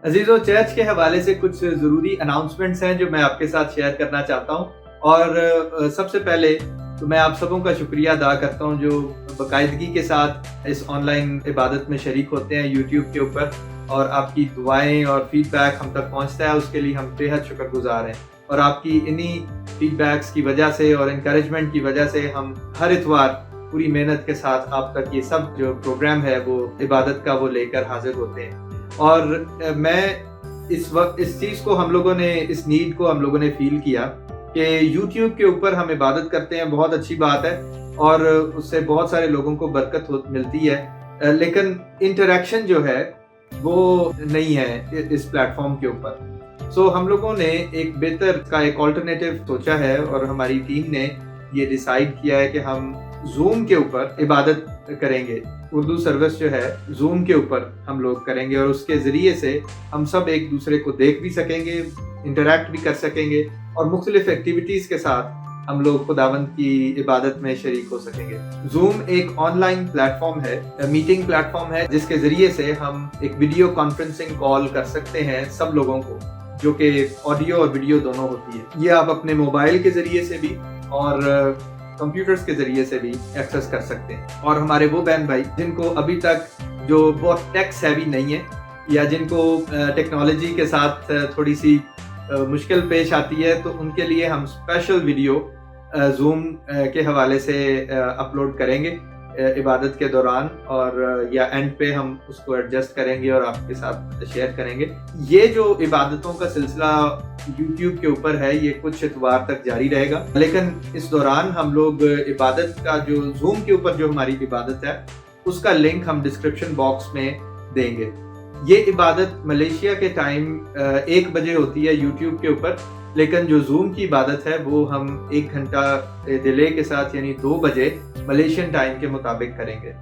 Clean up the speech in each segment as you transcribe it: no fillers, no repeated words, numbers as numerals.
عزیزو، چرچ کے حوالے سے کچھ ضروری اناؤنسمنٹس ہیں جو میں آپ کے ساتھ شیئر کرنا چاہتا ہوں، اور سب سے پہلے تو میں آپ سبوں کا شکریہ ادا کرتا ہوں جو باقاعدگی کے ساتھ اس آن لائن عبادت میں شریک ہوتے ہیں یوٹیوب کے اوپر، اور آپ کی دعائیں اور فیڈ بیک ہم تک پہنچتا ہے، اس کے لیے ہم بے حد شکر گزار ہیں۔ اور آپ کی انہی فیڈ بیکس کی وجہ سے اور انکریجمنٹ کی وجہ سے ہم ہر اتوار پوری محنت کے ساتھ آپ تک یہ سب جو پروگرام ہے وہ عبادت کا وہ لے کر حاضر ہوتے ہیں۔ اور میں اس وقت اس چیز کو ہم لوگوں نے، اس نیڈ کو ہم لوگوں نے فیل کیا کہ یوٹیوب کے اوپر ہم عبادت کرتے ہیں، بہت اچھی بات ہے اور اس سے بہت سارے لوگوں کو برکت ملتی ہے، لیکن انٹریکشن جو ہے وہ نہیں ہے اس پلیٹ فارم کے اوپر۔ سو ہم لوگوں نے ایک بہتر کا ایک آلٹرنیٹو سوچا ہے، اور ہماری ٹیم نے یہ ڈیسائیڈ کیا ہے کہ ہم زوم کے اوپر عبادت کریں گے۔ اردو سروس جو ہے زوم کے اوپر ہم لوگ کریں گے، اور اس کے ذریعے سے ہم سب ایک دوسرے کو دیکھ بھی سکیں گے، انٹریکٹ بھی کر سکیں گے، اور مختلف ایکٹیویٹیز کے ساتھ ہم لوگ خداوند کی عبادت میں شریک ہو سکیں گے۔ زوم ایک آن لائن پلیٹ فارم ہے، میٹنگ پلیٹ فارم ہے، جس کے ذریعے سے ہم ایک ویڈیو کانفرنسنگ کال کر سکتے ہیں سب لوگوں کو، جو کہ آڈیو اور ویڈیو دونوں ہوتی ہے۔ یہ آپ اپنے موبائل کے ذریعے سے بھی اور کمپیوٹرز کے ذریعے سے بھی ایکسس کر سکتے ہیں۔ اور ہمارے وہ بہن بھائی جن کو ابھی تک جو بہت ٹیک سیوی نہیں ہے، یا جن کو ٹیکنالوجی کے ساتھ تھوڑی سی مشکل پیش آتی ہے، تو ان کے لیے ہم اسپیشل ویڈیو زوم کے حوالے سے اپلوڈ کریں گے عبادت کے دوران، اور یا اینڈ پہ ہم اس کو ایڈجسٹ کریں گے اور آپ کے ساتھ شیئر کریں گے۔ یہ جو عبادتوں کا سلسلہ یوٹیوب کے اوپر ہے یہ کچھ اتوار تک جاری رہے گا، لیکن اس دوران ہم لوگ عبادت کا جو زوم کے اوپر جو ہماری عبادت ہے اس کا لنک ہم ڈسکرپشن باکس میں دیں گے۔ یہ عبادت ملیشیا کے ٹائم 1 بجے ہوتی ہے یوٹیوب کے اوپر، لیکن جو زوم کی عبادت ہے وہ ہم 1 گھنٹہ ڈیلے کے ساتھ یعنی 2 بجے ملیشین ٹائم کے مطابق کریں گے۔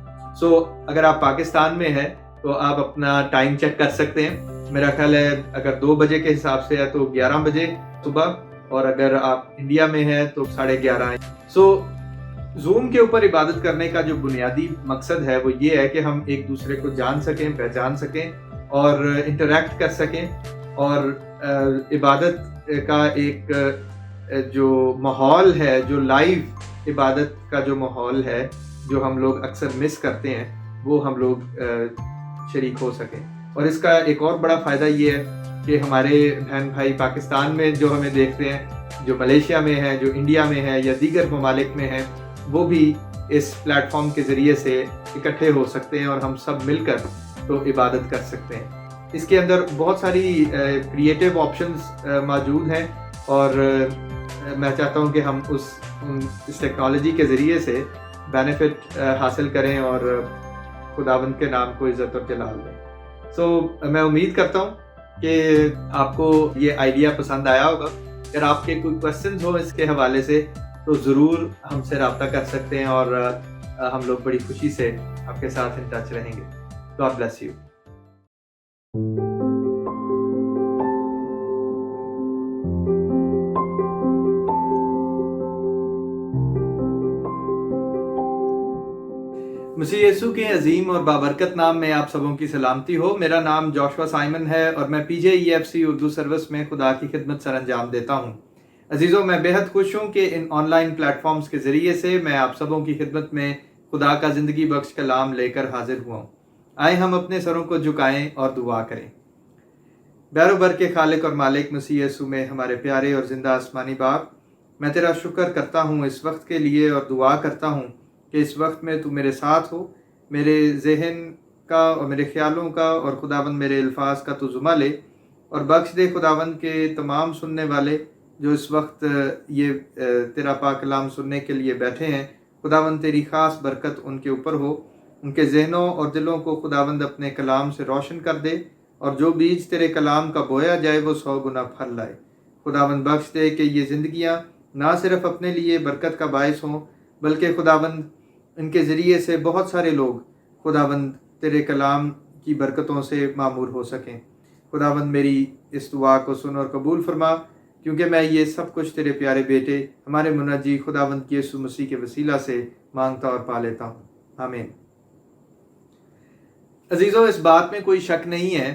سو اگر آپ پاکستان میں ہیں تو آپ اپنا ٹائم چیک کر سکتے ہیں، میرا خیال ہے اگر 2 بجے کے حساب سے ہے تو 11 بجے صبح، اور اگر آپ انڈیا میں ہیں تو 11:30 ہیں۔ سو زوم کے اوپر عبادت کرنے کا جو بنیادی مقصد ہے وہ یہ ہے کہ ہم ایک دوسرے کو جان سکیں، پہچان سکیں اور انٹریکٹ کر سکیں، اور عبادت کا ایک جو ماحول ہے، جو لائیو عبادت کا جو ماحول ہے جو ہم لوگ اکثر مس کرتے ہیں، وہ ہم لوگ شریک ہو سکیں۔ اور اس کا ایک اور بڑا فائدہ یہ ہے کہ ہمارے بہن بھائی پاکستان میں جو ہمیں دیکھتے ہیں، جو ملیشیا میں ہیں، جو انڈیا میں ہیں یا دیگر ممالک میں ہیں، وہ بھی اس پلیٹ فارم کے ذریعے سے اکٹھے ہو سکتے ہیں اور ہم سب مل کر تو عبادت کر سکتے ہیں۔ اس کے اندر بہت ساری کریٹیو آپشنز موجود ہیں، اور میں چاہتا ہوں کہ ہم اس ٹیکنالوجی کے ذریعے سے بینیفٹ حاصل کریں اور خداوند کے نام کو عزت اور جلال دیں۔ سو میں امید کرتا ہوں کہ آپ کو یہ آئیڈیا پسند آیا ہوگا۔ اگر آپ کے کوئی کوسچنز ہوں اس کے حوالے سے تو ضرور ہم سے رابطہ کر سکتے ہیں، اور ہم لوگ بڑی خوشی سے آپ کے ساتھ ان ٹچ رہیں گے۔ God bless you۔ مسیح یسوع کے عظیم اور بابرکت نام میں آپ سبوں کی سلامتی ہو۔ میرا نام جوشوا سائمن ہے اور میں PJEFC اردو سروس میں خدا کی خدمت سر انجام دیتا ہوں۔ عزیزوں، میں بے حد خوش ہوں کہ ان آن لائن پلیٹ فارمز کے ذریعے سے میں آپ سبوں کی خدمت میں خدا کا زندگی بخش کلام لے کر حاضر ہوا ہوں۔ آئے ہم اپنے سروں کو جھکائیں اور دعا کریں۔ بیر و بر کے خالق اور مالک مسیح یسوع میں ہمارے پیارے اور زندہ آسمانی باپ، میں تیرا شکر کرتا ہوں اس وقت کے لیے، اور دعا کرتا ہوں کہ اس وقت میں تو میرے ساتھ ہو، میرے ذہن کا اور میرے خیالوں کا اور خداوند میرے الفاظ کا تو ذمہ لے، اور بخش دے خداوند کے تمام سننے والے جو اس وقت یہ تیرا پاک کلام سننے کے لیے بیٹھے ہیں، خداوند تیری خاص برکت ان کے اوپر ہو، ان کے ذہنوں اور دلوں کو خداوند اپنے کلام سے روشن کر دے، اور جو بیج تیرے کلام کا بویا جائے وہ 100 گنا پھل لائے۔ خداوند بخش دے کہ یہ زندگیاں نہ صرف اپنے لیے برکت کا باعث ہوں، بلکہ خداوند ان کے ذریعے سے بہت سارے لوگ خداوند تیرے کلام کی برکتوں سے معمور ہو سکیں۔ خداوند میری اس دعا کو سن اور قبول فرما، کیونکہ میں یہ سب کچھ تیرے پیارے بیٹے ہمارے منجی خداوند یسوع مسیح کے وسیلہ سے مانگتا اور پا لیتا ہوں، آمین۔ عزیزو، اس بات میں کوئی شک نہیں ہے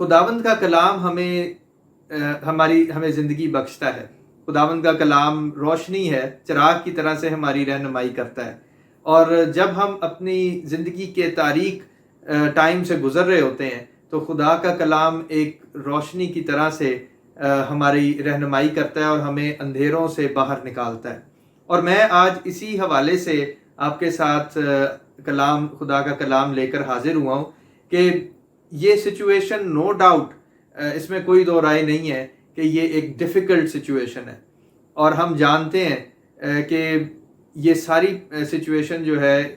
خداوند کا کلام ہمیں زندگی بخشتا ہے. خداوند کا کلام روشنی ہے، چراغ کی طرح سے ہماری رہنمائی کرتا ہے. اور جب ہم اپنی زندگی کے تاریک ٹائم سے گزر رہے ہوتے ہیں تو خدا کا کلام ایک روشنی کی طرح سے ہماری رہنمائی کرتا ہے اور ہمیں اندھیروں سے باہر نکالتا ہے. اور میں آج اسی حوالے سے آپ کے ساتھ خدا کا کلام لے کر حاضر ہوا ہوں کہ یہ سچویشن نو ڈاؤٹ، اس میں کوئی دو رائے نہیں ہے کہ یہ ایک ڈیفیکلٹ سچویشن ہے. اور ہم جانتے ہیں کہ یہ ساری سچویشن جو ہے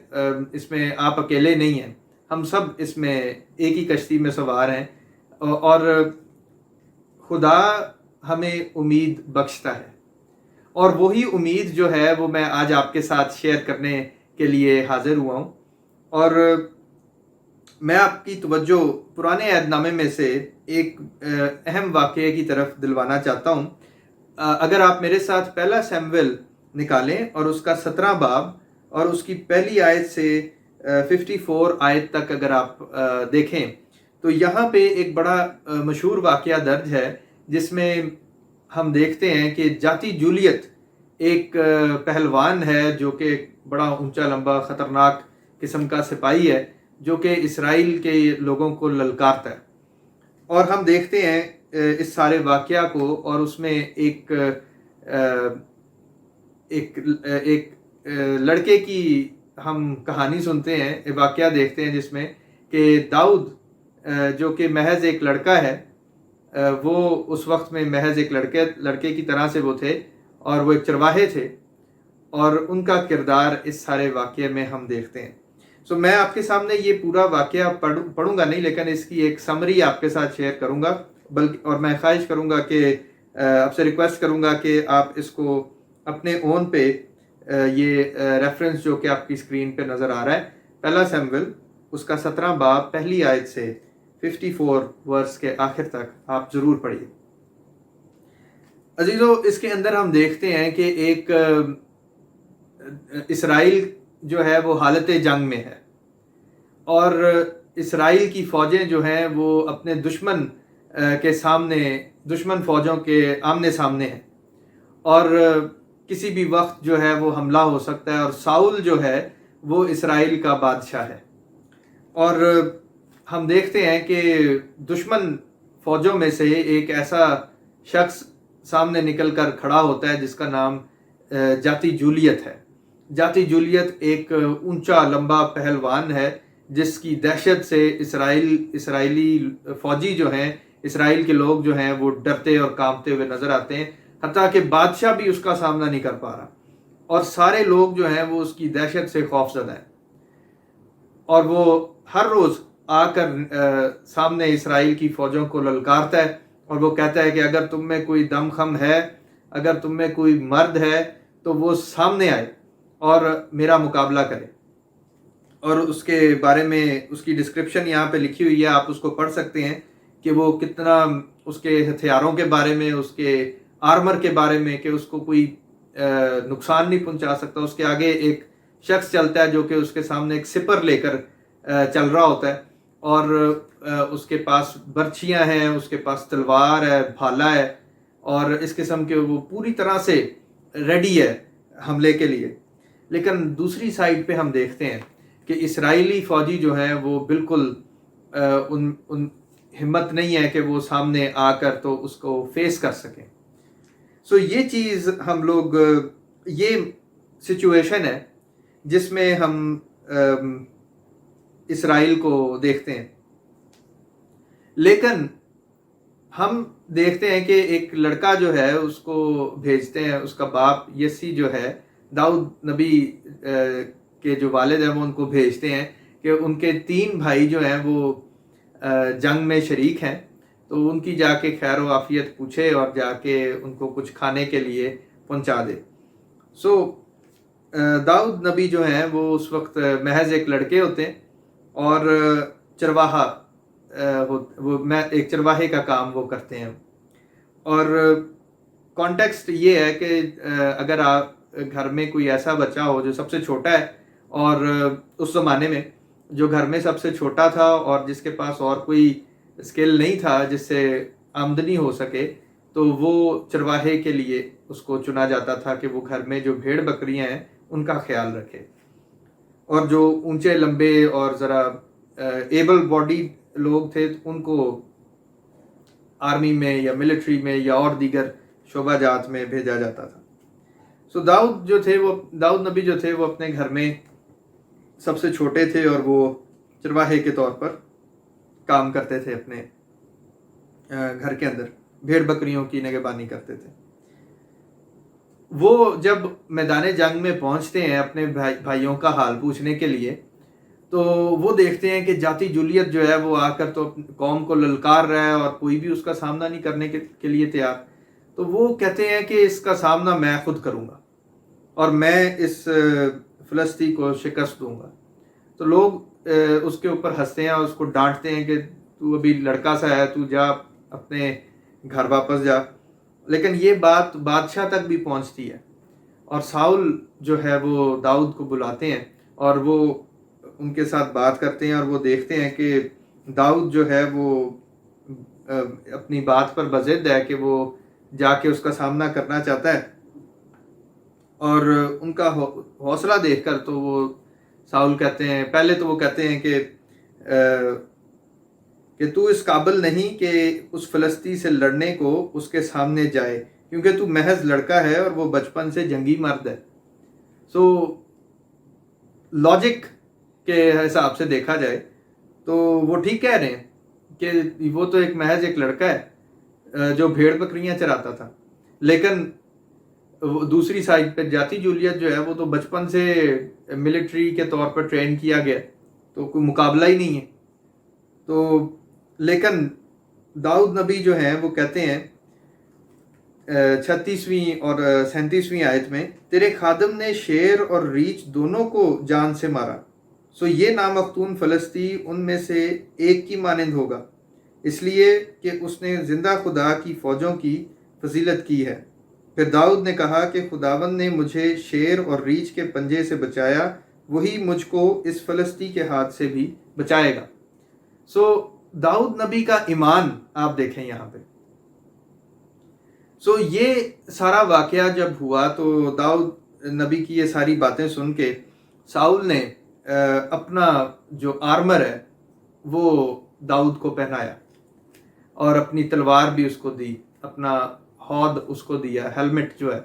اس میں آپ اکیلے نہیں ہیں، ہم سب اس میں ایک ہی کشتی میں سوار ہیں. اور خدا ہمیں امید بخشتا ہے، اور وہی امید جو ہے وہ میں آج آپ کے ساتھ شیئر کرنے کے لیے حاضر ہوا ہوں. اور میں آپ کی توجہ پرانے عہد نامے میں سے ایک اہم واقعے کی طرف دلوانا چاہتا ہوں. اگر آپ میرے ساتھ پہلا سیمویل نکالیں اور اس کا 17 باب اور اس کی پہلی آیت سے 54 آیت تک اگر آپ دیکھیں تو یہاں پہ ایک بڑا مشہور واقعہ درج ہے جس میں ہم دیکھتے ہیں کہ جاتی جولیت ایک پہلوان ہے جو کہ بڑا اونچا لمبا خطرناک قسم کا سپاہی ہے جو کہ اسرائیل کے لوگوں کو للکارتا ہے. اور ہم دیکھتے ہیں اس سارے واقعہ کو، اور اس میں ایک لڑکے کی ہم کہانی سنتے ہیں، ایک واقعہ دیکھتے ہیں جس میں کہ داؤد جو کہ محض ایک لڑکا ہے، وہ اس وقت میں محض ایک لڑکے کی طرح سے وہ تھے، اور وہ ایک چرواہے تھے، اور ان کا کردار اس سارے واقعے میں ہم دیکھتے ہیں. میں آپ کے سامنے یہ پورا واقعہ پڑھوں گا نہیں، لیکن اس کی ایک سمری آپ کے ساتھ شیئر کروں گا. اور میں خواہش کروں گا کہ آپ سے ریکویسٹ کروں گا کہ آپ اس کو اپنے اون پہ یہ ریفرنس جو کہ آپ کی اسکرین پہ نظر آ رہا ہے، پہلا سیمویل اس کا 17 باب پہلی آیت سے 54 ورس کے آخر تک آپ ضرور پڑھیے. عزیزو، اس کے اندر ہم دیکھتے ہیں کہ ایک اسرائیل جو ہے وہ حالت جنگ میں ہے، اور اسرائیل کی فوجیں جو ہیں وہ اپنے دشمن کے سامنے، دشمن فوجوں کے آمنے سامنے ہیں، اور کسی بھی وقت جو ہے وہ حملہ ہو سکتا ہے. اور ساؤل جو ہے وہ اسرائیل کا بادشاہ ہے، اور ہم دیکھتے ہیں کہ دشمن فوجوں میں سے ایک ایسا شخص سامنے نکل کر کھڑا ہوتا ہے جس کا نام جاتی جولیت ہے. جاتی جولیت ایک اونچا لمبا پہلوان ہے جس کی دہشت سے اسرائیلی فوجی جو ہیں، اسرائیل کے لوگ جو ہیں وہ ڈرتے اور کانپتے ہوئے نظر آتے ہیں، حتیٰ کہ بادشاہ بھی اس کا سامنا نہیں کر پا رہا، اور سارے لوگ جو ہیں وہ اس کی دہشت سے خوف زدہ ہیں. اور وہ ہر روز آ کر سامنے اسرائیل کی فوجوں کو للکارتا ہے، اور وہ کہتا ہے کہ اگر تم میں کوئی دم خم ہے، اگر تم میں کوئی مرد ہے تو وہ سامنے آئے اور میرا مقابلہ کرے. اور اس کے بارے میں اس کی ڈسکرپشن یہاں پہ لکھی ہوئی ہے، آپ اس کو پڑھ سکتے ہیں کہ وہ کتنا، اس کے ہتھیاروں کے بارے میں، اس کے آرمر کے بارے میں، کہ اس کو کوئی نقصان نہیں پہنچا سکتا. اس کے آگے ایک شخص چلتا ہے جو کہ اس کے سامنے ایک سپر لے کر چل رہا ہوتا ہے، اور اس کے پاس برچھیاں ہیں، اس کے پاس تلوار ہے، بھالا ہے، اور اس قسم کے وہ پوری طرح سے ریڈی ہے حملے کے لیے. لیکن دوسری سائڈ پہ ہم دیکھتے ہیں کہ اسرائیلی فوجی جو ہیں وہ بالکل ان ہمت نہیں ہے کہ وہ سامنے آ کر تو اس کو فیس کر سکیں. یہ چیز ہم لوگ، یہ سچویشن ہے جس میں ہم اسرائیل کو دیکھتے ہیں. لیکن ہم دیکھتے ہیں کہ ایک لڑکا جو ہے اس کو بھیجتے ہیں، اس کا باپ یسی جو ہے، داؤد نبی کے جو والد ہیں وہ ان کو بھیجتے ہیں کہ ان کے 3 بھائی جو ہیں وہ جنگ میں شریک ہیں، تو ان کی جا کے خیر و عافیت پوچھے اور جا کے ان کو کچھ کھانے کے لیے پہنچا دے. داؤد نبی جو ہیں وہ اس وقت محض ایک لڑکے ہوتے ہیں، اور چرواہا، ایک چرواہے کا کام وہ کرتے ہیں. اور کانٹیکسٹ یہ ہے کہ اگر آپ گھر میں کوئی ایسا بچہ ہو جو سب سے چھوٹا ہے، اور اس زمانے میں جو گھر میں سب سے چھوٹا تھا اور جس کے پاس اور کوئی اسکل نہیں تھا جس سے آمدنی ہو سکے، تو وہ چرواہے کے لیے اس کو چنا جاتا تھا کہ وہ گھر میں جو بھیڑ بکریاں ہیں ان کا خیال رکھے، اور جو اونچے لمبے اور ذرا ایبل باڈی لوگ تھے ان کو آرمی میں یا ملٹری میں یا اور دیگر شعبہ جات میں بھیجا جاتا تھا۔ سو داؤد نبی جو تھے وہ اپنے گھر میں سب سے چھوٹے تھے، اور وہ چرواہے کے طور پر کام کرتے تھے، اپنے گھر کے اندر بھیڑ بکریوں کی نگہبانی کرتے تھے۔ وہ جب میدان جنگ میں پہنچتے ہیں اپنے بھائیوں کا حال پوچھنے کے لیے، تو وہ دیکھتے ہیں کہ جاتی جولیت جو ہے وہ آ کر تو قوم کو للکار رہا ہے اور کوئی بھی اس کا سامنا نہیں کرنے کے لیے تیار، تو وہ کہتے ہیں کہ اس کا سامنا میں خود کروں گا اور میں اس فلسطی کو شکست دوں گا۔ تو لوگ اس کے اوپر ہنستے ہیں اور اس کو ڈانٹتے ہیں کہ تو ابھی لڑکا سا ہے، تو جا اپنے گھر واپس جا۔ لیکن یہ بات بادشاہ تک بھی پہنچتی ہے، اور ساؤل جو ہے وہ داؤد کو بلاتے ہیں اور وہ ان کے ساتھ بات کرتے ہیں، اور وہ دیکھتے ہیں کہ داؤد جو ہے وہ اپنی بات پر بضد ہے کہ وہ جا کے اس کا سامنا کرنا چاہتا ہے، اور ان کا حوصلہ دیکھ کر تو وہ ساؤل کہتے ہیں، پہلے تو وہ کہتے ہیں کہ تو اس قابل نہیں کہ اس فلسطی سے لڑنے کو اس کے سامنے جائے، کیونکہ تو محض لڑکا ہے اور وہ بچپن سے جنگی مرد ہے۔ سو لاجک کے حساب سے دیکھا جائے تو وہ ٹھیک کہہ رہے ہیں کہ وہ تو ایک محض ایک لڑکا ہے جو بھیڑ بکریاں چراتا تھا، لیکن دوسری سائڈ پہ جاتی جولیت جو ہے وہ تو بچپن سے ملٹری کے طور پر ٹرین کیا گیا، تو کوئی مقابلہ ہی نہیں ہے۔ تو لیکن داؤد نبی جو ہیں وہ کہتے ہیں 36ویں اور 37ویں آیت میں، تیرے خادم نے شیر اور ریچھ دونوں کو جان سے مارا، سو یہ نامختون فلسطی ان میں سے ایک کی مانند ہوگا، اس لیے کہ اس نے زندہ خدا کی فوجوں کی فضیلت کی ہے۔ پھر داؤد نے کہا کہ خداوند نے مجھے شیر اور ریچھ کے پنجے سے بچایا، وہی مجھ کو اس فلسطی کے ہاتھ سے بھی بچائے گا۔ سو داؤد نبی کا ایمان آپ دیکھیں یہاں پہ۔ سو یہ سارا واقعہ جب ہوا تو داؤد نبی کی یہ ساری باتیں سن کے ساؤل نے اپنا جو آرمر ہے وہ داؤد کو پہنایا، اور اپنی تلوار بھی اس کو دی، اپنا ہود اس کو دیا، ہیلمٹ جو ہے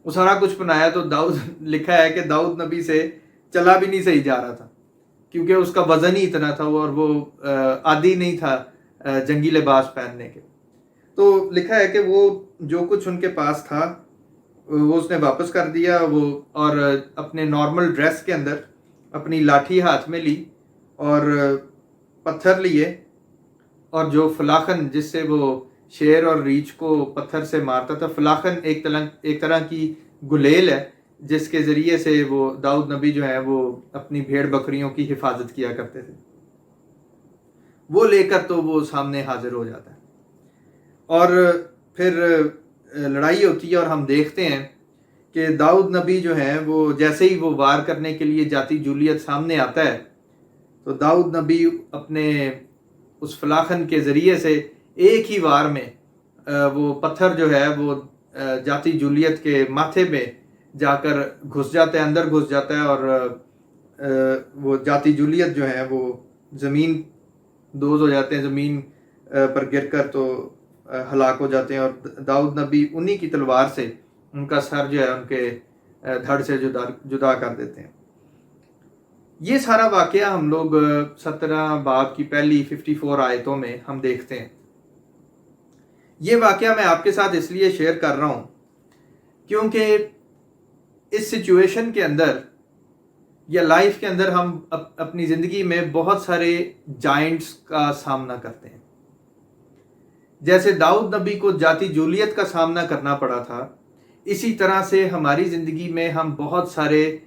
وہ سارا کچھ بنایا۔ تو داؤد لکھا ہے کہ داؤد نبی سے چلا بھی نہیں صحیح جا رہا تھا، کیونکہ اس کا وزن ہی اتنا تھا، اور وہ عادی نہیں تھا جنگی لباس پہننے کے۔ تو لکھا ہے کہ وہ جو کچھ ان کے پاس تھا وہ اس نے واپس کر دیا، وہ اور اپنے نارمل ڈریس کے اندر اپنی لاٹھی ہاتھ میں لی اور پتھر لیے، اور جو فلاخن جس سے وہ شیر اور ریچھ کو پتھر سے مارتا تھا، فلاخن ایک طرح کی گلیل ہے جس کے ذریعے سے وہ داؤد نبی جو ہے وہ اپنی بھیڑ بکریوں کی حفاظت کیا کرتے تھے، وہ لے کر تو وہ سامنے حاضر ہو جاتا ہے، اور پھر لڑائی ہوتی ہے، اور ہم دیکھتے ہیں کہ داؤد نبی جو ہیں وہ جیسے ہی وہ وار کرنے کے لیے جاتی جولیت سامنے آتا ہے، تو داؤد نبی اپنے اس فلاخن کے ذریعے سے ایک ہی وار میں وہ پتھر جو ہے وہ جاتی جولیت کے ماتھے میں جا کر گھس جاتا ہے، اندر گھس جاتا ہے، اور وہ جاتی جولیت جو ہے وہ زمین دوز ہو جاتے ہیں، زمین پر گر کر تو ہلاک ہو جاتے ہیں، اور داؤد نبی انہی کی تلوار سے ان کا سر جو ہے ان کے دھڑ سے جدا کر دیتے ہیں۔ یہ سارا واقعہ ہم لوگ 17 باب کی پہلی 54 آیتوں میں ہم دیکھتے ہیں۔ یہ واقعہ میں آپ کے ساتھ اس لیے شیئر کر رہا ہوں کیونکہ اس سچویشن کے اندر یا لائف کے اندر ہم اپنی زندگی میں بہت سارے جائنٹس کا سامنا کرتے ہیں۔ جیسے داؤد نبی کو جاتی جولیت کا سامنا کرنا پڑا تھا، اسی طرح سے ہماری زندگی میں ہم بہت سارے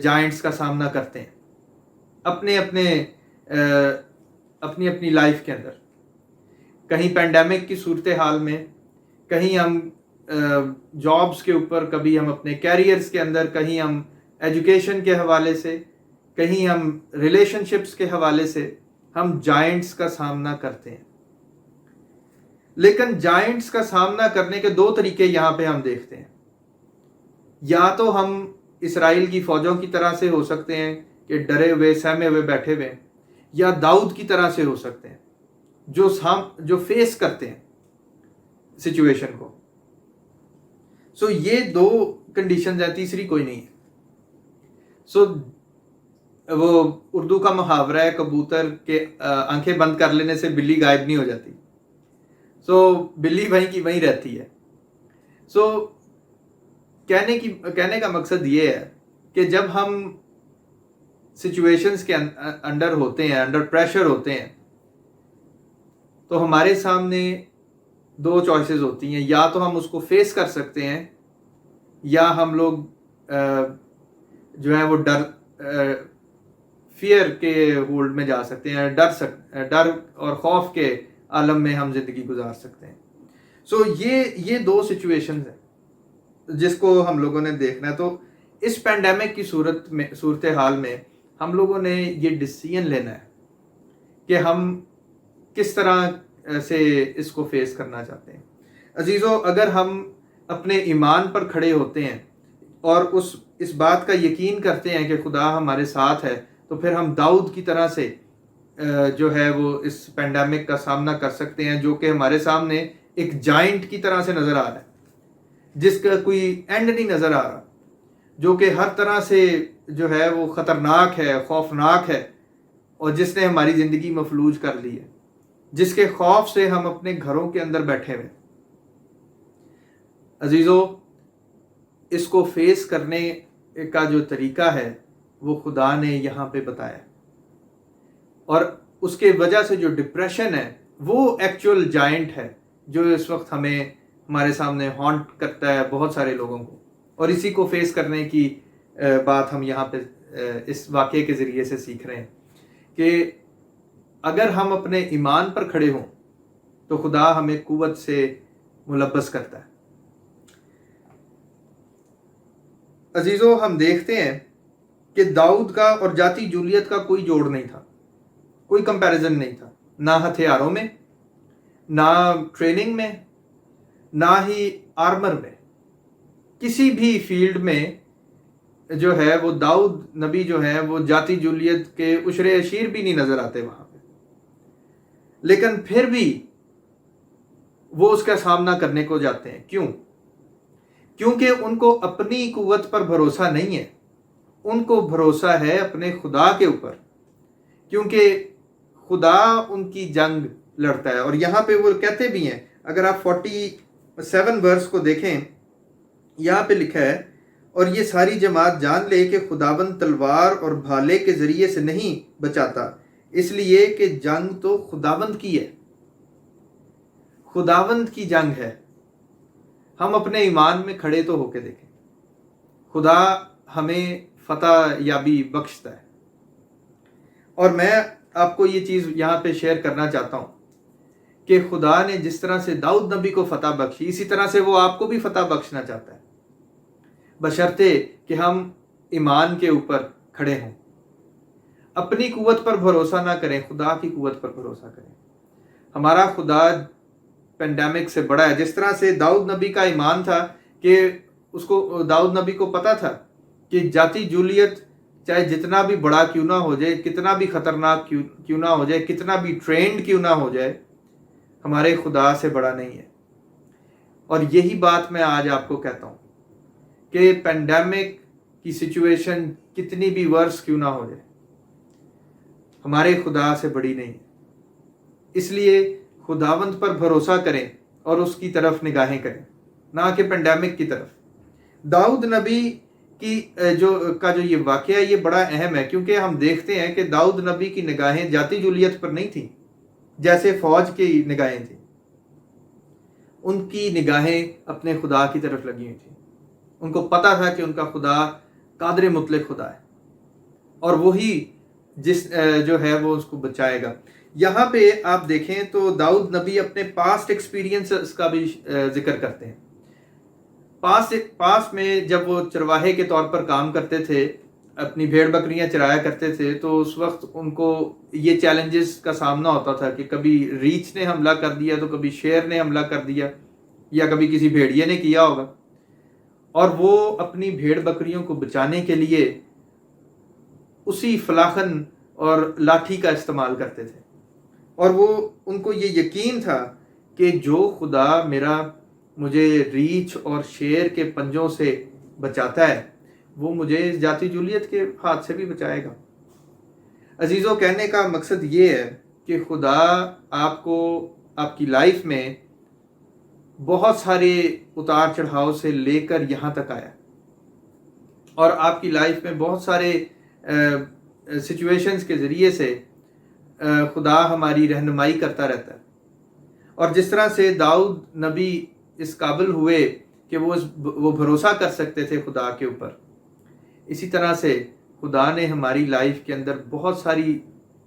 جائنٹس کا سامنا کرتے ہیں اپنی اپنی لائف کے اندر، کہیں پینڈیمک کی صورتحال میں، کہیں ہم جابز کے اوپر، کبھی ہم اپنے کیریئرز کے اندر، کہیں ہم ایجوکیشن کے حوالے سے، کہیں ہم ریلیشن شپس کے حوالے سے ہم جائنٹس کا سامنا کرتے ہیں۔ لیکن جائنٹس کا سامنا کرنے کے دو طریقے یہاں پہ ہم دیکھتے ہیں. یا تو ہم اسرائیل کی فوجوں کی طرح سے ہو سکتے ہیں کہ ڈرے ہوئے سہمے ہوئے بیٹھے ہوئے، یا داؤد کی طرح سے ہو سکتے ہیں جو فیس کرتے ہیں سچویشن کو. سو یہ دو کنڈیشنز ہیں، تیسری کوئی نہیں ہے. سو وہ اردو کا محاورہ ہے کبوتر کے آنکھیں بند کر لینے سے بلی غائب نہیں ہو جاتی. سو بلی وہیں کی وہیں رہتی ہے. سو کہنے کا مقصد یہ ہے کہ جب ہم سچویشنز کے انڈر ہوتے ہیں، انڈر پریشر ہوتے ہیں، تو ہمارے سامنے دو چوائسز ہوتی ہیں. یا تو ہم اس کو فیس کر سکتے ہیں، یا ہم لوگ جو ہے وہ فیئر کے ہولڈ میں جا سکتے ہیں، ڈر اور خوف کے عالم میں ہم زندگی گزار سکتے ہیں. سو یہ دو سچویشنز ہیں جس کو ہم لوگوں نے دیکھنا ہے. تو اس پینڈیمک کی صورتحال میں ہم لوگوں نے یہ ڈیسیژن لینا ہے کہ ہم کس طرح سے اس کو فیس کرنا چاہتے ہیں. عزیزو، اگر ہم اپنے ایمان پر کھڑے ہوتے ہیں اور اس بات کا یقین کرتے ہیں کہ خدا ہمارے ساتھ ہے، تو پھر ہم داؤد کی طرح سے جو ہے وہ اس پینڈیمک کا سامنا کر سکتے ہیں، جو کہ ہمارے سامنے ایک جائنٹ کی طرح سے نظر آ رہا ہے، جس کا کوئی اینڈ نہیں نظر آ رہا، جو کہ ہر طرح سے جو ہے وہ خطرناک ہے، خوفناک ہے، اور جس نے ہماری زندگی مفلوج کر لی ہے، جس کے خوف سے ہم اپنے گھروں کے اندر بیٹھے ہوئے. عزیزو، اس کو فیس کرنے کا جو طریقہ ہے وہ خدا نے یہاں پہ بتایا، اور اس کے وجہ سے جو ڈپریشن ہے وہ ایکچوئل جائنٹ ہے جو اس وقت ہمارے سامنے ہانٹ کرتا ہے بہت سارے لوگوں کو. اور اسی کو فیس کرنے کی بات ہم یہاں پہ اس واقعے کے ذریعے سے سیکھ رہے ہیں کہ اگر ہم اپنے ایمان پر کھڑے ہوں تو خدا ہمیں قوت سے ملبس کرتا ہے. عزیزو، ہم دیکھتے ہیں کہ داؤد کا اور جاتی جولیت کا کوئی جوڑ نہیں تھا، کوئی کمپیریزن نہیں تھا، نہ ہتھیاروں میں، نہ ٹریننگ میں، نہ ہی آرمر میں. کسی بھی فیلڈ میں جو ہے وہ داؤد نبی جو ہے وہ جاتی جولیت کے عشرے اشیر بھی نہیں نظر آتے وہاں پہ. لیکن پھر بھی وہ اس کا سامنا کرنے کو جاتے ہیں. کیوں؟ کیونکہ ان کو اپنی قوت پر بھروسہ نہیں ہے، ان کو بھروسہ ہے اپنے خدا کے اوپر، کیونکہ خدا ان کی جنگ لڑتا ہے. اور یہاں پہ وہ کہتے بھی ہیں، اگر آپ 47 ورس کو دیکھیں، یہاں پہ لکھا ہے، اور یہ ساری جماعت جان لے کہ خداوند تلوار اور بھالے کے ذریعے سے نہیں بچاتا، اس لیے کہ جنگ تو خداوند کی ہے، خداوند کی جنگ ہے. ہم اپنے ایمان میں کھڑے تو ہو کے دیکھیں، خدا ہمیں فتح یابی بخشتا ہے. اور میں آپ کو یہ چیز یہاں پہ شیئر کرنا چاہتا ہوں کہ خدا نے جس طرح سے داؤد نبی کو فتح بخشی، اسی طرح سے وہ آپ کو بھی فتح بخشنا چاہتا ہے، بشرطے کہ ہم ایمان کے اوپر کھڑے ہوں. اپنی قوت پر بھروسہ نہ کریں، خدا کی قوت پر بھروسہ کریں. ہمارا خدا پینڈیمک سے بڑا ہے. جس طرح سے داؤد نبی کا ایمان تھا کہ داؤد نبی کو پتا تھا کہ جاتی جولیت چاہے جتنا بھی بڑا کیوں نہ ہو جائے، کتنا بھی خطرناک کیوں نہ ہو جائے، کتنا بھی ٹرینڈ کیوں نہ ہو جائے، ہمارے خدا سے بڑا نہیں ہے. اور یہی بات میں آج آپ کو کہتا ہوں کہ پینڈیمک کی سچویشن کتنی بھی ورس کیوں نہ ہو جائے، ہمارے خدا سے بڑی نہیں ہے. اس لیے خداوند پر بھروسہ کریں اور اس کی طرف نگاہیں کریں، نہ کہ پینڈیمک کی طرف. داؤد نبی کی جو یہ واقعہ ہے یہ بڑا اہم ہے، کیونکہ ہم دیکھتے ہیں کہ داؤد نبی کی نگاہیں جاتی جولیت پر نہیں تھیں جیسے فوج کی نگاہیں تھیں. ان کی نگاہیں اپنے خدا کی طرف لگی ہوئی تھیں. ان کو پتا تھا کہ ان کا خدا قادر مطلق خدا ہے، اور وہی جو ہے وہ اس کو بچائے گا. یہاں پہ آپ دیکھیں تو داؤد نبی اپنے پاسٹ ایکسپیرینس کا بھی ذکر کرتے ہیں. پاسٹ میں جب وہ چرواہے کے طور پر کام کرتے تھے اپنی بھیڑ بکریاں چرایا کرتے تھے تو اس وقت ان کو یہ چیلنجز کا سامنا ہوتا تھا کہ کبھی ریچھ نے حملہ کر دیا تو کبھی شیر نے حملہ کر دیا یا کبھی کسی بھیڑیے نے کیا ہوگا، اور وہ اپنی بھیڑ بکریوں کو بچانے کے لیے اسی فلاخن اور لاٹھی کا استعمال کرتے تھے، اور وہ ان کو یہ یقین تھا کہ جو خدا مجھے ریچھ اور شیر کے پنجوں سے بچاتا ہے وہ مجھے اس جاتی جولیت کے ہاتھ سے بھی بچائے گا۔ عزیزوں، کہنے کا مقصد یہ ہے کہ خدا آپ کو آپ کی لائف میں بہت سارے اتار چڑھاؤ سے لے کر یہاں تک آیا، اور آپ کی لائف میں بہت سارے سچویشنز کے ذریعے سے خدا ہماری رہنمائی کرتا رہتا ہے، اور جس طرح سے داؤد نبی اس قابل ہوئے کہ وہ بھروسہ کر سکتے تھے خدا کے اوپر، اسی طرح سے خدا نے ہماری لائف کے اندر بہت ساری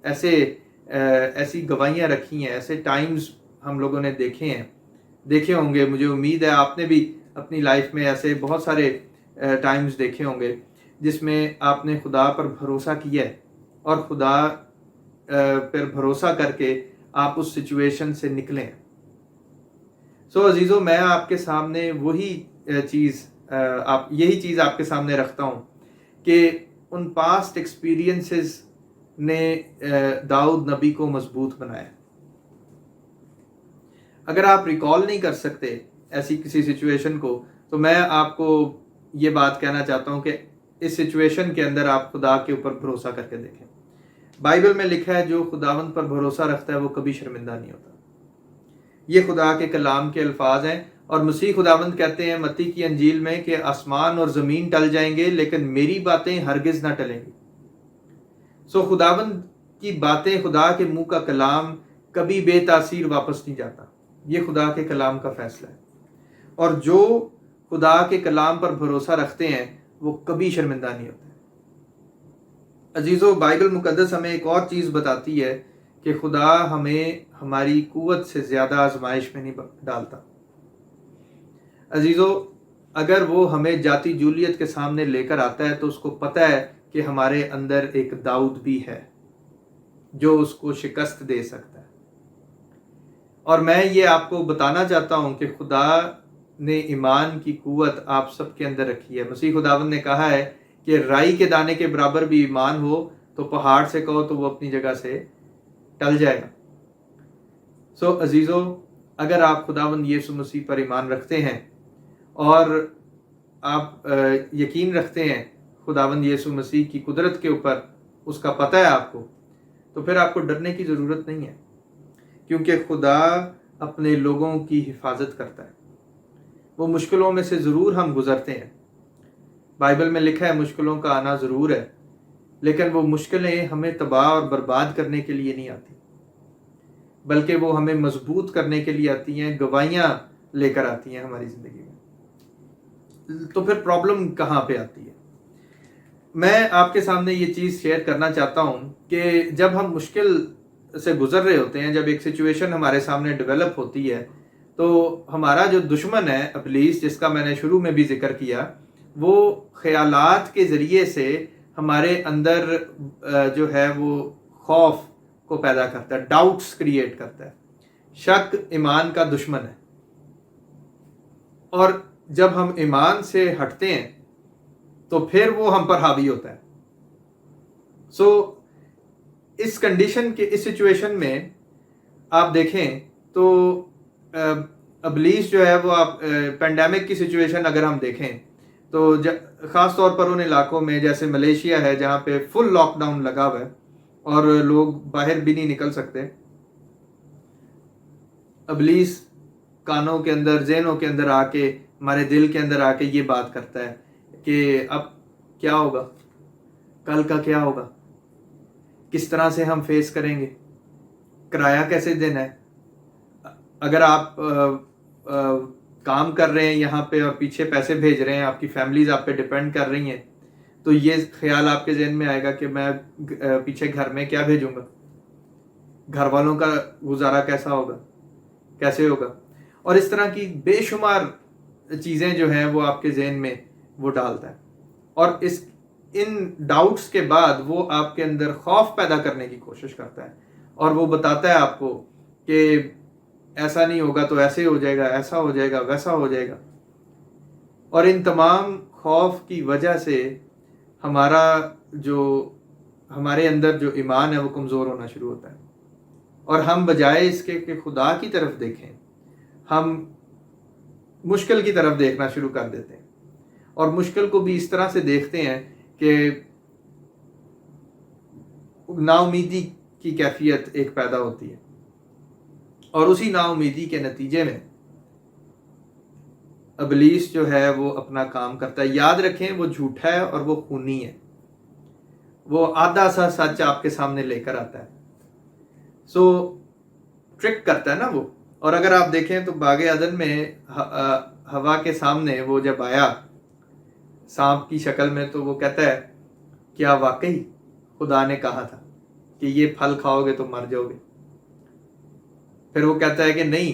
ایسی گواہیاں رکھی ہیں، ایسے ٹائمز ہم لوگوں نے دیکھے ہوں گے، مجھے امید ہے آپ نے بھی اپنی لائف میں ایسے بہت سارے ٹائمز دیکھے ہوں گے جس میں آپ نے خدا پر بھروسہ کیا ہے، اور خدا پر بھروسہ کر کے آپ اس سچویشن سے نکلیں۔ عزیزوں، میں آپ کے سامنے یہی چیز آپ کے سامنے رکھتا ہوں کہ ان پاسٹ ایکسپیرینسز نے داؤد نبی کو مضبوط بنایا۔ اگر آپ ریکال نہیں کر سکتے ایسی کسی سچویشن کو، تو میں آپ کو یہ بات کہنا چاہتا ہوں کہ اس سچویشن کے اندر آپ خدا کے اوپر بھروسہ کر کے دیکھیں۔ بائبل میں لکھا ہے جو خداوند پر بھروسہ رکھتا ہے وہ کبھی شرمندہ نہیں ہوتا۔ یہ خدا کے کلام کے الفاظ ہیں، اور مسیح خداوند کہتے ہیں متی کی انجیل میں کہ آسمان اور زمین ٹل جائیں گے لیکن میری باتیں ہرگز نہ ٹلیں گی۔ خداوند کی باتیں، خدا کے منہ کا کلام کبھی بے تاثیر واپس نہیں جاتا، یہ خدا کے کلام کا فیصلہ ہے، اور جو خدا کے کلام پر بھروسہ رکھتے ہیں وہ کبھی شرمندہ نہیں ہوتے۔ عزیزو، بائبل مقدس ہمیں ایک اور چیز بتاتی ہے کہ خدا ہمیں ہماری قوت سے زیادہ آزمائش میں نہیں ڈالتا۔ عزیزو، اگر وہ ہمیں جاتی جولیت کے سامنے لے کر آتا ہے تو اس کو پتہ ہے کہ ہمارے اندر ایک داؤد بھی ہے جو اس کو شکست دے سکتا ہے، اور میں یہ آپ کو بتانا چاہتا ہوں کہ خدا نے ایمان کی قوت آپ سب کے اندر رکھی ہے۔ مسیح خداوند نے کہا ہے کہ رائی کے دانے کے برابر بھی ایمان ہو تو پہاڑ سے کہو تو وہ اپنی جگہ سے ٹل جائے گا۔ عزیزو، اگر آپ خداوند یسوع مسیح پر ایمان رکھتے ہیں اور آپ یقین رکھتے ہیں خداوند یسوع مسیح کی قدرت کے اوپر، اس کا پتہ ہے آپ کو، تو پھر آپ کو ڈرنے کی ضرورت نہیں ہے، کیونکہ خدا اپنے لوگوں کی حفاظت کرتا ہے۔ وہ مشکلوں میں سے ضرور ہم گزرتے ہیں، بائبل میں لکھا ہے مشکلوں کا آنا ضرور ہے، لیکن وہ مشکلیں ہمیں تباہ اور برباد کرنے کے لیے نہیں آتی، بلکہ وہ ہمیں مضبوط کرنے کے لیے آتی ہیں، گواہیاں لے کر آتی ہیں ہماری زندگی میں۔ تو پھر پرابلم کہاں پہ آتی ہے؟ میں آپ کے سامنے یہ چیز شیئر کرنا چاہتا ہوں کہ جب ہم مشکل سے گزر رہے ہوتے ہیں، جب ایک سچویشن ہمارے سامنے ڈیولپ ہوتی ہے، تو ہمارا جو دشمن ہے ابلیس، جس کا میں نے شروع میں بھی ذکر کیا، وہ خیالات کے ذریعے سے ہمارے اندر جو ہے وہ خوف کو پیدا کرتا ہے، ڈاؤٹس کریٹ کرتا ہے۔ شک ایمان کا دشمن ہے، اور جب ہم ایمان سے ہٹتے ہیں تو پھر وہ ہم پر حاوی ہوتا ہے۔ اس کنڈیشن کے، اس سچویشن میں آپ دیکھیں تو ابلیس جو ہے وہ پینڈیمک کی سچویشن اگر ہم دیکھیں تو خاص طور پر ان علاقوں میں جیسے ملیشیا ہے جہاں پہ فل لاک ڈاؤن لگا ہوا ہے اور لوگ باہر بھی نہیں نکل سکتے، ابلیس کانوں کے اندر، ذہنوں کے اندر آ کے، ہمارے دل کے اندر آ کے یہ بات کرتا ہے کہ اب کیا ہوگا، کل کا کیا ہوگا، کس طرح سے ہم فیس کریں گے، کرایہ کیسے دینا ہے، اگر آپ کام کر رہے ہیں یہاں پہ اور پیچھے پیسے بھیج رہے ہیں، آپ کی فیملیز آپ پہ ڈیپینڈ کر رہی ہیں، تو یہ خیال آپ کے ذہن میں آئے گا کہ میں پیچھے گھر میں کیا بھیجوں گا، گھر والوں کا گزارا کیسا ہوگا، کیسے ہوگا، اور اس طرح کی بے شمار چیزیں جو ہیں وہ آپ کے ذہن میں وہ ڈالتا ہے، اور ان ڈاؤٹس کے بعد وہ آپ کے اندر خوف پیدا کرنے کی کوشش کرتا ہے، اور وہ بتاتا ہے آپ کو کہ ایسا نہیں ہوگا تو ایسے ہو جائے گا، ایسا ہو جائے گا، ویسا ہو جائے گا. اور ان تمام خوف کی وجہ سے ہمارے اندر جو ایمان ہے وہ کمزور ہونا شروع ہوتا ہے، اور ہم بجائے اس کے کہ خدا کی طرف دیکھیں، ہم مشکل کی طرف دیکھنا شروع کر دیتے ہیں، اور مشکل کو بھی اس طرح سے دیکھتے ہیں کہ نا امیدی کی کیفیت ایک پیدا ہوتی ہے، اور اسی نا امیدی کے نتیجے میں ابلیس جو ہے وہ اپنا کام کرتا ہے. یاد رکھیں وہ جھوٹا ہے اور وہ خونی ہے، وہ آدھا سا سچ آپ کے سامنے لے کر آتا ہے، ٹرک کرتا ہے نا وہ. اور اگر آپ دیکھیں تو باغ عدن میں ہوا کے سامنے وہ جب آیا سانپ کی شکل میں، تو وہ کہتا ہے کیا واقعی خدا نے کہا تھا کہ یہ پھل کھاؤ گے تو مر جاؤ گے؟ پھر وہ کہتا ہے کہ نہیں،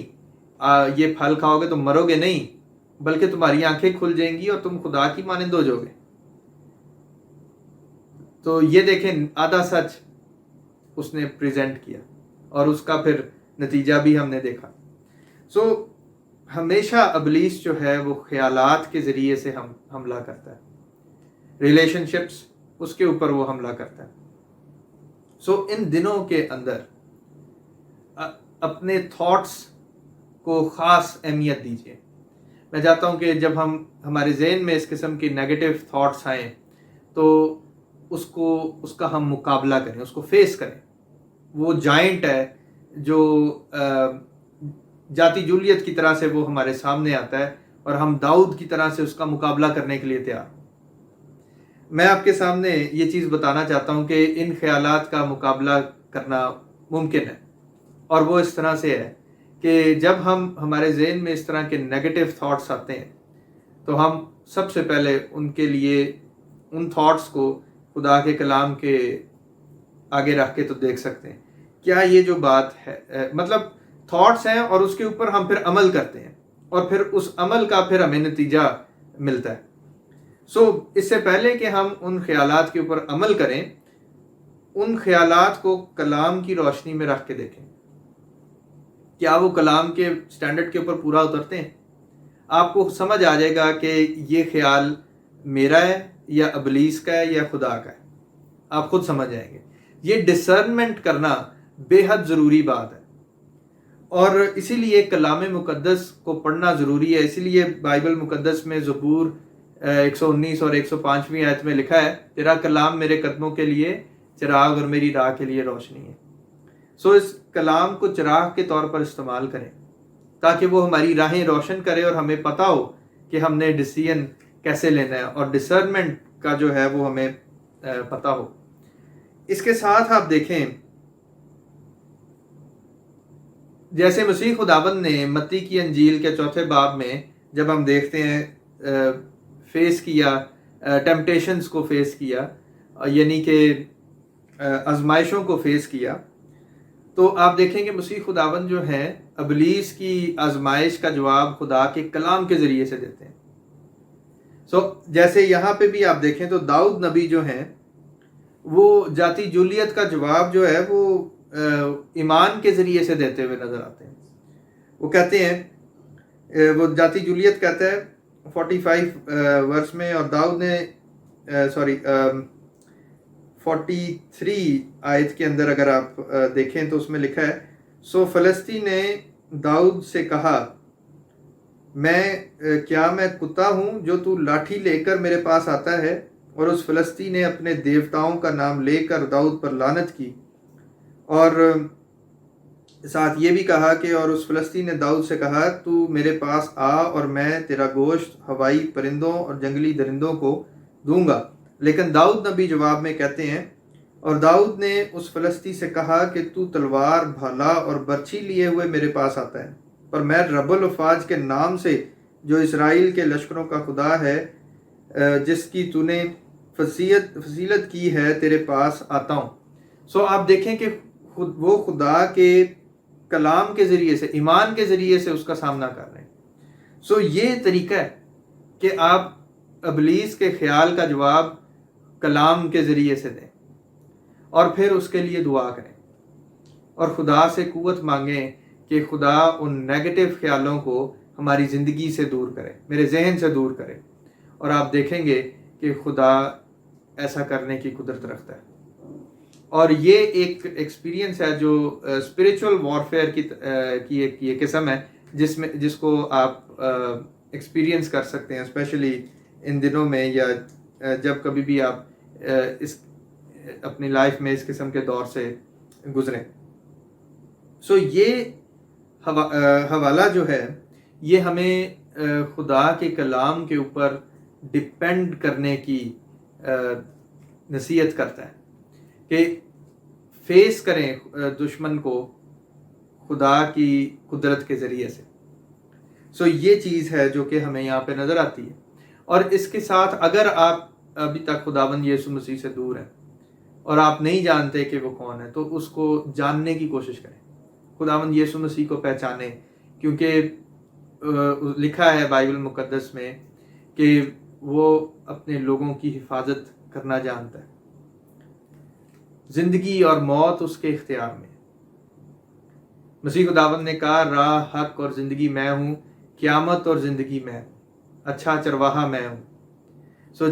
یہ پھل کھاؤ گے تو مرو گے نہیں، بلکہ تمہاری آنکھیں کھل جائیں گی اور تم خدا کی مانند ہو جاؤ گے. تو یہ دیکھیں آدھا سچ اس نے پریزنٹ کیا، اور اس کا پھر نتیجہ بھی ہم نے دیکھا. ہمیشہ ابلیس جو ہے وہ خیالات کے ذریعے سے حملہ کرتا ہے، ریلیشن شپس اس کے اوپر وہ حملہ کرتا ہے. ان دنوں کے اندر اپنے تھاٹس کو خاص اہمیت دیجیے. میں چاہتا ہوں کہ جب ہمارے ذہن میں اس قسم کی نیگیٹو تھاٹس آئیں تو اس کا ہم مقابلہ کریں، اس کو فیس کریں. وہ جائنٹ ہے جو جاتی جولیت کی طرح سے وہ ہمارے سامنے آتا ہے، اور ہم داؤد کی طرح سے اس کا مقابلہ کرنے کے لیے تیار. میں آپ کے سامنے یہ چیز بتانا چاہتا ہوں کہ ان خیالات کا مقابلہ کرنا ممکن ہے، اور وہ اس طرح سے ہے کہ جب ہمارے ذہن میں اس طرح کے نیگیٹو تھاٹس آتے ہیں تو ہم سب سے پہلے ان کے لیے ان تھاٹس کو خدا کے کلام کے آگے رکھ کے تو دیکھ سکتے ہیں کیا یہ جو بات ہے، مطلب تھاٹس ہیں اور اس کے اوپر ہم پھر عمل کرتے ہیں، اور پھر اس عمل کا پھر ہمیں نتیجہ ملتا ہے. اس سے پہلے کہ ہم ان خیالات کے اوپر عمل کریں، ان خیالات کو کلام کی روشنی میں رکھ کے دیکھیں کیا وہ کلام کے سٹینڈرڈ کے اوپر پورا اترتے ہیں. آپ کو سمجھ آ جائے گا کہ یہ خیال میرا ہے یا ابلیس کا ہے یا خدا کا ہے، آپ خود سمجھ جائیں گے. یہ ڈسرنمنٹ کرنا بے حد ضروری بات ہے، اور اسی لیے کلام مقدس کو پڑھنا ضروری ہے. اسی لیے بائبل مقدس میں زبور 119 اور 105ویں آیت میں لکھا ہے تیرا کلام میرے قدموں کے لیے چراغ اور میری راہ کے لیے روشنی ہے. اس کلام کو چراغ کے طور پر استعمال کریں تاکہ وہ ہماری راہیں روشن کرے اور ہمیں پتہ ہو کہ ہم نے ڈیسیژن کیسے لینا ہے، اور ڈسرنمنٹ کا جو ہے وہ ہمیں پتہ ہو. اس کے ساتھ آپ دیکھیں جیسے مسیح خداوند نے متی کی انجیل کے 4 باب میں جب ہم دیکھتے ہیں فیس کیا، ٹیمپٹیشنز کو فیس کیا، یعنی کہ آزمائشوں کو فیس کیا، تو آپ دیکھیں کہ مسیح خداوند جو ہیں ابلیس کی آزمائش کا جواب خدا کے کلام کے ذریعے سے دیتے ہیں. جیسے یہاں پہ بھی آپ دیکھیں تو داؤد نبی جو ہیں وہ جاتی جولیت کا جواب جو ہے وہ ایمان کے ذریعے سے دیتے ہوئے نظر آتے ہیں. وہ کہتے ہیں، وہ جاتی جولیت کہتا ہے 45 ورس میں، اور داؤد نے 43 آیت کے اندر اگر آپ دیکھیں تو اس میں لکھا ہے فلسطین نے داؤد سے کہا کیا میں کتا ہوں جو تو لاٹھی لے کر میرے پاس آتا ہے؟ اور اس فلسطین نے اپنے دیوتاؤں کا نام لے کر داؤد پر لعنت کی، اور ساتھ یہ بھی کہا کہ اور اس فلسطین نے داؤد سے کہا تو میرے پاس آ اور میں تیرا گوشت ہوائی پرندوں اور جنگلی درندوں کو دوں گا. لیکن داؤد نبی جواب میں کہتے ہیں، اور داؤد نے اس فلسطی سے کہا کہ تو تلوار، بھالا اور برچھی لیے ہوئے میرے پاس آتا ہے، پر میں رب الافواج کے نام سے جو اسرائیل کے لشکروں کا خدا ہے جس کی تو نے فضیلت کی ہے تیرے پاس آتا ہوں. آپ دیکھیں کہ وہ خدا کے کلام کے ذریعے سے، ایمان کے ذریعے سے اس کا سامنا کر رہے ہیں. یہ طریقہ ہے کہ آپ ابلیس کے خیال کا جواب کلام کے ذریعے سے دیں، اور پھر اس کے لیے دعا کریں اور خدا سے قوت مانگیں کہ خدا ان نیگیٹو خیالوں کو ہماری زندگی سے دور کرے، میرے ذہن سے دور کرے، اور آپ دیکھیں گے کہ خدا ایسا کرنے کی قدرت رکھتا ہے۔ اور یہ ایک ایکسپیرینس ہے جو اسپریچول وارفیئر کی ایک قسم ہے جس کو آپ ایکسپیرینس کر سکتے ہیں، اسپیشلی ان دنوں میں، یا جب کبھی بھی آپ اس اپنی لائف میں اس قسم کے دور سے گزریں۔ سو یہ حوالہ جو ہے یہ ہمیں خدا کے کلام کے اوپر ڈپینڈ کرنے کی نصیحت کرتا ہے کہ فیس کریں دشمن کو خدا کی قدرت کے ذریعے سے۔ سو یہ چیز ہے جو کہ ہمیں یہاں پہ نظر آتی ہے۔ اور اس کے ساتھ اگر آپ ابھی تک خداوند یسوع مسیح سے دور ہیں اور آپ نہیں جانتے کہ وہ کون ہے، تو اس کو جاننے کی کوشش کریں، خداوند یسوع مسیح کو پہچانیں، کیونکہ لکھا ہے بائبل مقدس میں کہ وہ اپنے لوگوں کی حفاظت کرنا جانتا ہے۔ زندگی اور موت اس کے اختیار میں۔ مسیح خداوند نے کہا، راہ، حق اور زندگی میں ہوں، قیامت اور زندگی میں ہوں، اچھا چرواہا میں ہوں۔ سو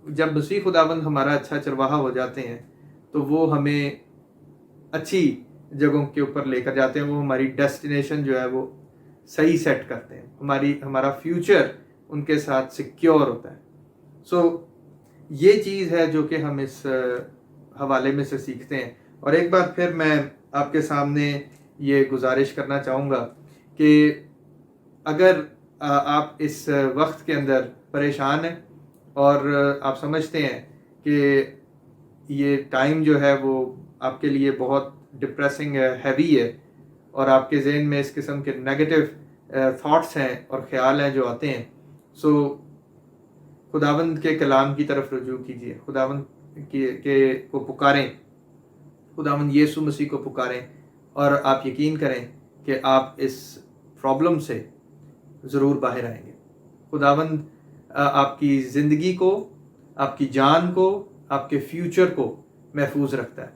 جب مسیح خداوند ہمارا اچھا چرواہا ہو جاتے ہیں تو وہ ہمیں اچھی جگہوں کے اوپر لے کر جاتے ہیں، وہ ہماری ڈیسٹینیشن جو ہے وہ صحیح سیٹ کرتے ہیں، ہمارا فیوچر ان کے ساتھ سیکیور ہوتا ہے۔ سو یہ چیز ہے جو کہ ہم اس حوالے میں سے سیکھتے ہیں۔ اور ایک بار پھر میں آپ کے سامنے یہ گزارش کرنا چاہوں گا کہ اگر آپ اس وقت کے اندر پریشان ہیں اور آپ سمجھتے ہیں کہ یہ ٹائم جو ہے وہ آپ کے لیے بہت ڈپریسنگ ہے، ہیوی ہے، اور آپ کے ذہن میں اس قسم کے نیگیٹو تھاٹس ہیں اور خیال ہیں جو آتے ہیں، سو خداوند کے کلام کی طرف رجوع کیجیے، خداوند کو پکاریں، خداوند یسوع مسیح کو پکاریں، اور آپ یقین کریں کہ آپ اس پرابلم سے ضرور باہر آئیں گے۔ خداوند آپ کی زندگی کو، آپ کی جان کو، آپ کے فیوچر کو محفوظ رکھتا ہے۔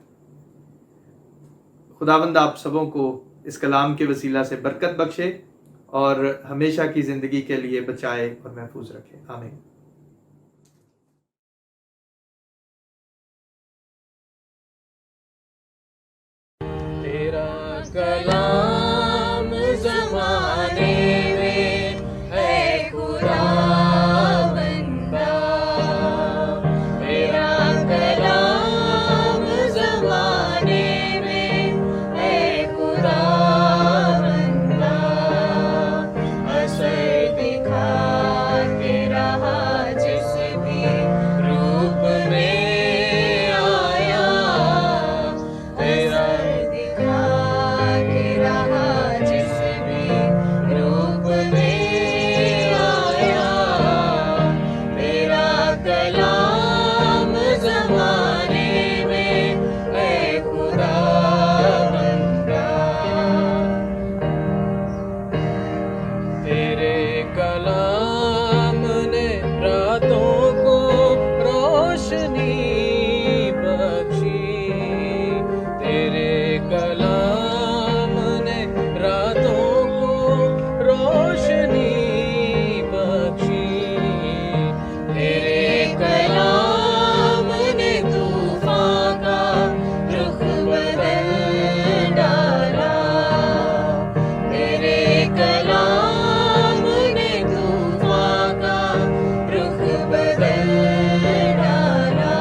خداوند آپ سبوں کو اس کلام کے وسیلہ سے برکت بخشے اور ہمیشہ کی زندگی کے لیے بچائے اور محفوظ رکھے۔ آمین۔ تیرا کلام زمانے میں ہے خدا بندہ، تیرا کلام زمانے میں ہے خدا بندہ، اثر دکھا کے رہا جس بھی روپ میں آیا، تیرا جس بھی روپ میں آیا، تیرا کلام زمانے میں ہے خدا بندہ، تیرے کلام نے راتوں کو روشنی بخشی، تیرے کلام راتوں کو روشنی بخشی، تیرے کلام نے طوفان کا رخ بدل ڈالا، تیرے کلام نے طوفان کا رخ بدل ڈالا،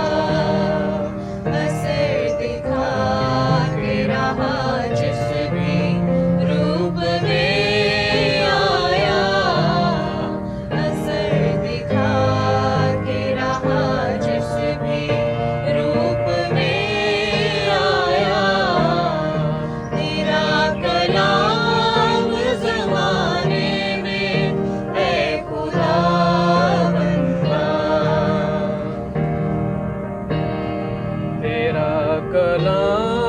اثر دکھا کے رہا جس بھی روپ میں آیا، اثر دکھا کے رہا جس بھی روپ میں آیا، تیرا کلام زمانے میں ہے خدا بندہ، تیرا کلام